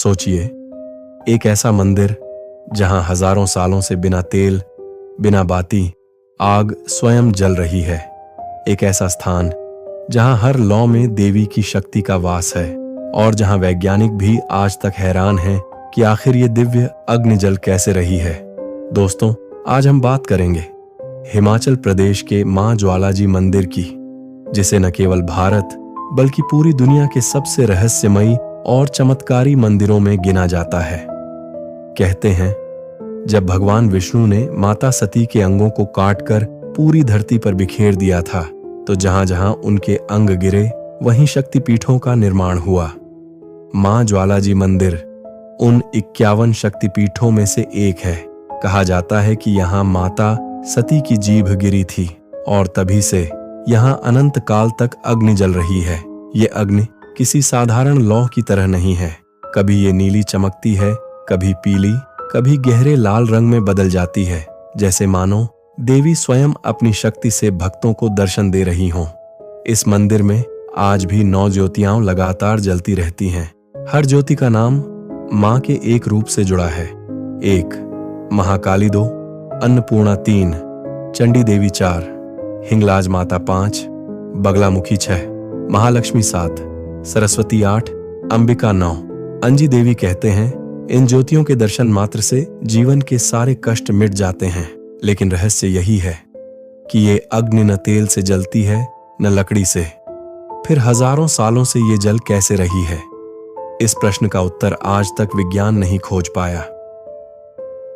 सोचिए, एक ऐसा मंदिर जहां हजारों सालों से बिना तेल, बिना बाती, आग स्वयं जल रही है। एक ऐसा स्थान जहां हर लौ में देवी की शक्ति का वास है और जहां वैज्ञानिक भी आज तक हैरान हैं कि आखिर ये दिव्य अग्नि जल कैसे रही है। दोस्तों, आज हम बात करेंगे हिमाचल प्रदेश के मां ज्वाला जी मंदिर की, जिसे न केवल भारत बल्कि पूरी दुनिया के सबसे रहस्यमयी और चमत्कारी मंदिरों में गिना जाता है। कहते हैं, जब भगवान विष्णु ने माता सती के अंगों को काटकर पूरी धरती पर बिखेर दिया था, तो जहां जहां उनके अंग गिरे वहीं शक्तिपीठों का निर्माण हुआ। मां ज्वाला जी मंदिर उन 51 शक्तिपीठों में से एक है। कहा जाता है कि यहाँ माता सती की जीभ गिरी थी और तभी से यहाँ अनंत काल तक अग्नि जल रही है। ये अग्नि किसी साधारण लौह की तरह नहीं है। कभी ये नीली चमकती है, कभी पीली, कभी गहरे लाल रंग में बदल जाती है, जैसे मानो देवी स्वयं अपनी शक्ति से भक्तों को दर्शन दे रही हों। इस मंदिर में आज भी 9 ज्योतियां लगातार जलती रहती हैं। हर ज्योति का नाम मां के एक रूप से जुड़ा है। 1 महाकाली, 2 अन्नपूर्णा, 3 चंडी देवी, 4 हिंगलाज माता, 5 बगलामुखी, 6 महालक्ष्मी, 7 सरस्वती, 8 अंबिका, 9 अंजी देवी। कहते हैं इन ज्योतियों के दर्शन मात्र से जीवन के सारे कष्ट मिट जाते हैं। लेकिन रहस्य यही है कि ये अग्नि न तेल से जलती है न लकड़ी से। फिर हजारों सालों से ये जल कैसे रही है? इस प्रश्न का उत्तर आज तक विज्ञान नहीं खोज पाया।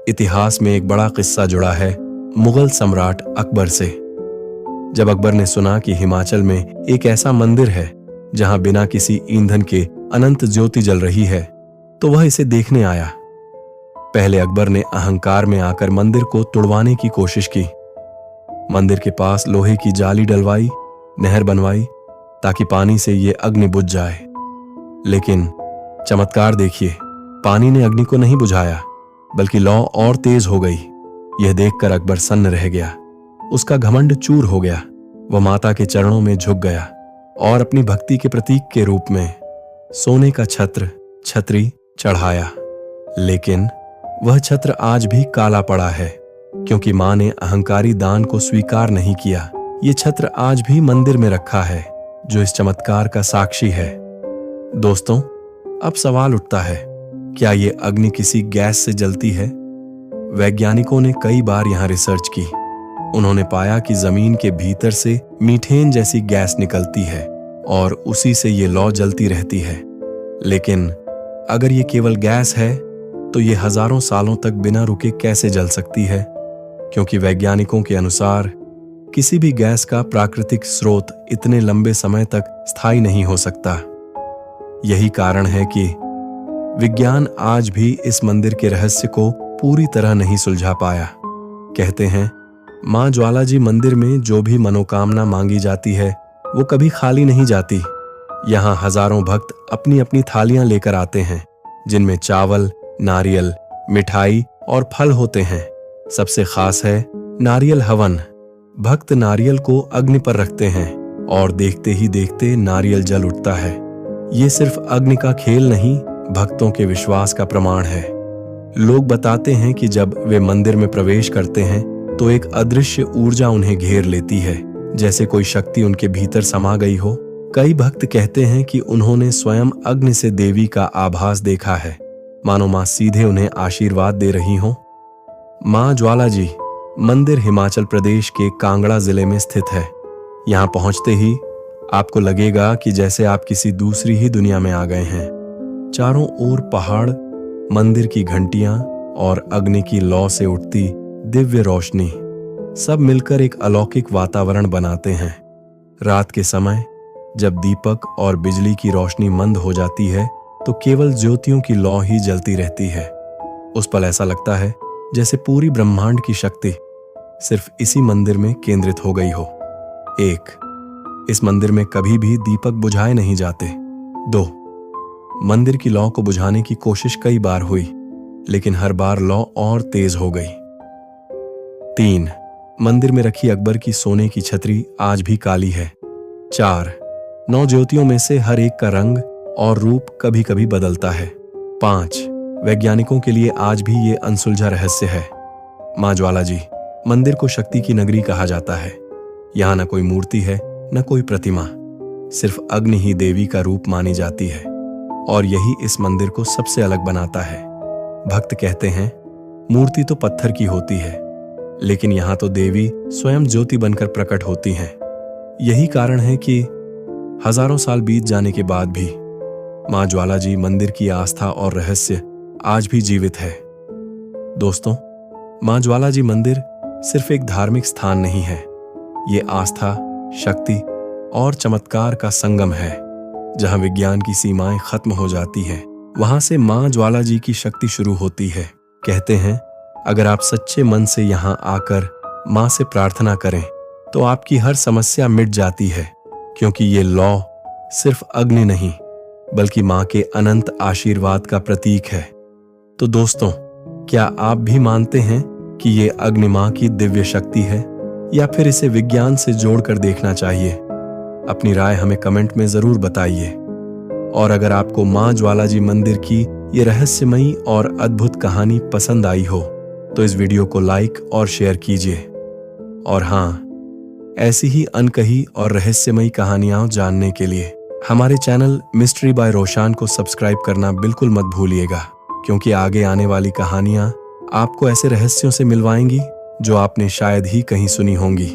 इतिहास में एक बड़ा किस्सा जुड़ा है मुगल सम्राट अकबर से। जब अकबर ने सुना कि हिमाचल में एक ऐसा मंदिर है जहां बिना किसी ईंधन के अनंत ज्योति जल रही है, तो वह इसे देखने आया। पहले अकबर ने अहंकार में आकर मंदिर को तुड़वाने की कोशिश की। मंदिर के पास लोहे की जाली डलवाई, नहर बनवाई ताकि पानी से ये अग्नि बुझ जाए। लेकिन चमत्कार देखिए, पानी ने अग्नि को नहीं बुझाया, बल्कि लौ और तेज हो गई। यह देखकर अकबर सन्न रह गया। उसका घमंड चूर हो गया। वह माता के चरणों में झुक गया और अपनी भक्ति के प्रतीक के रूप में सोने का छत्री चढ़ाया। लेकिन वह छत्र आज भी काला पड़ा है, क्योंकि मां ने अहंकारी दान को स्वीकार नहीं किया। ये छत्र आज भी मंदिर में रखा है, जो इस चमत्कार का साक्षी है। दोस्तों, अब सवाल उठता है, क्या ये अग्नि किसी गैस से जलती है? वैज्ञानिकों ने कई बार यहां रिसर्च की। उन्होंने पाया कि जमीन के भीतर से मीथेन जैसी गैस निकलती है और उसी से ये लौ जलती रहती है। लेकिन अगर ये केवल गैस है, तो ये हजारों सालों तक बिना रुके कैसे जल सकती है? क्योंकि वैज्ञानिकों के अनुसार किसी भी गैस का प्राकृतिक स्रोत इतने लंबे समय तक स्थायी नहीं हो सकता। यही कारण है कि विज्ञान आज भी इस मंदिर के रहस्य को पूरी तरह नहीं सुलझा पाया। कहते हैं, मां ज्वाला जी मंदिर में जो भी मनोकामना मांगी जाती है, वो कभी खाली नहीं जाती। यहाँ हजारों भक्त अपनी अपनी थालियां लेकर आते हैं, जिनमें चावल, नारियल, मिठाई और फल होते हैं। सबसे खास है नारियल हवन। भक्त नारियल को अग्नि पर रखते हैं और देखते ही देखते नारियल जल उठता है। ये सिर्फ अग्नि का खेल नहीं, भक्तों के विश्वास का प्रमाण है। लोग बताते हैं कि जब वे मंदिर में प्रवेश करते हैं, तो एक अदृश्य ऊर्जा उन्हें घेर लेती है, जैसे कोई शक्ति उनके भीतर समा गई हो। कई भक्त कहते हैं कि उन्होंने स्वयं अग्नि से देवी का आभास देखा है, मानो मां सीधे उन्हें आशीर्वाद दे रही हो। मां ज्वाला जी मंदिर हिमाचल प्रदेश के कांगड़ा जिले में स्थित है। यहाँ पहुंचते ही आपको लगेगा कि जैसे आप किसी दूसरी ही दुनिया में आ गए हैं। चारों ओर पहाड़, मंदिर की घंटियां और अग्नि की लौ से उठती दिव्य रोशनी, सब मिलकर एक अलौकिक वातावरण बनाते हैं। रात के समय जब दीपक और बिजली की रोशनी मंद हो जाती है, तो केवल ज्योतियों की लौ ही जलती रहती है। उस पल ऐसा लगता है जैसे पूरी ब्रह्मांड की शक्ति सिर्फ इसी मंदिर में केंद्रित हो गई हो। 1 इस मंदिर में कभी भी दीपक बुझाए नहीं जाते। 2 मंदिर की लौ को बुझाने की कोशिश कई बार हुई, लेकिन हर बार लौ और तेज हो गई। 3 मंदिर में रखी अकबर की सोने की छतरी आज भी काली है। 4 9 ज्योतियों में से हर एक का रंग और रूप कभी कभी बदलता है। 5. वैज्ञानिकों के लिए आज भी ये अनसुलझा रहस्य है। मां ज्वाला जी मंदिर को शक्ति की नगरी कहा जाता है। यहाँ न कोई मूर्ति है, न कोई प्रतिमा, सिर्फ अग्नि ही देवी का रूप मानी जाती है और यही इस मंदिर को सबसे अलग बनाता है। भक्त कहते हैं मूर्ति तो पत्थर की होती है, लेकिन यहाँ तो देवी स्वयं ज्योति बनकर प्रकट होती हैं। यही कारण है कि हजारों साल बीत जाने के बाद भी मां ज्वाला जी मंदिर की आस्था और रहस्य आज भी जीवित है। दोस्तों, मां ज्वाला जी मंदिर सिर्फ एक धार्मिक स्थान नहीं है, ये आस्था, शक्ति और चमत्कार का संगम है। जहां विज्ञान की सीमाएं खत्म हो जाती हैं, वहां से मां ज्वाला जी की शक्ति शुरू होती है। कहते हैं अगर आप सच्चे मन से यहाँ आकर मां से प्रार्थना करें तो आपकी हर समस्या मिट जाती है, क्योंकि ये लौ सिर्फ अग्नि नहीं बल्कि मां के अनंत आशीर्वाद का प्रतीक है। तो दोस्तों, क्या आप भी मानते हैं कि ये अग्नि मां की दिव्य शक्ति है, या फिर इसे विज्ञान से जोड़कर देखना चाहिए? अपनी राय हमें कमेंट में जरूर बताइए। और अगर आपको मां ज्वाला जी मंदिर की ये रहस्यमयी और अद्भुत कहानी पसंद आई हो तो इस वीडियो को लाइक और शेयर कीजिए। और हाँ, ऐसी ही अनकही और रहस्यमयी कहानियां जानने के लिए हमारे चैनल मिस्ट्री बाय रोशान को सब्सक्राइब करना बिल्कुल मत भूलिएगा, क्योंकि आगे आने वाली कहानियां आपको ऐसे रहस्यों से मिलवाएंगी जो आपने शायद ही कहीं सुनी होंगी।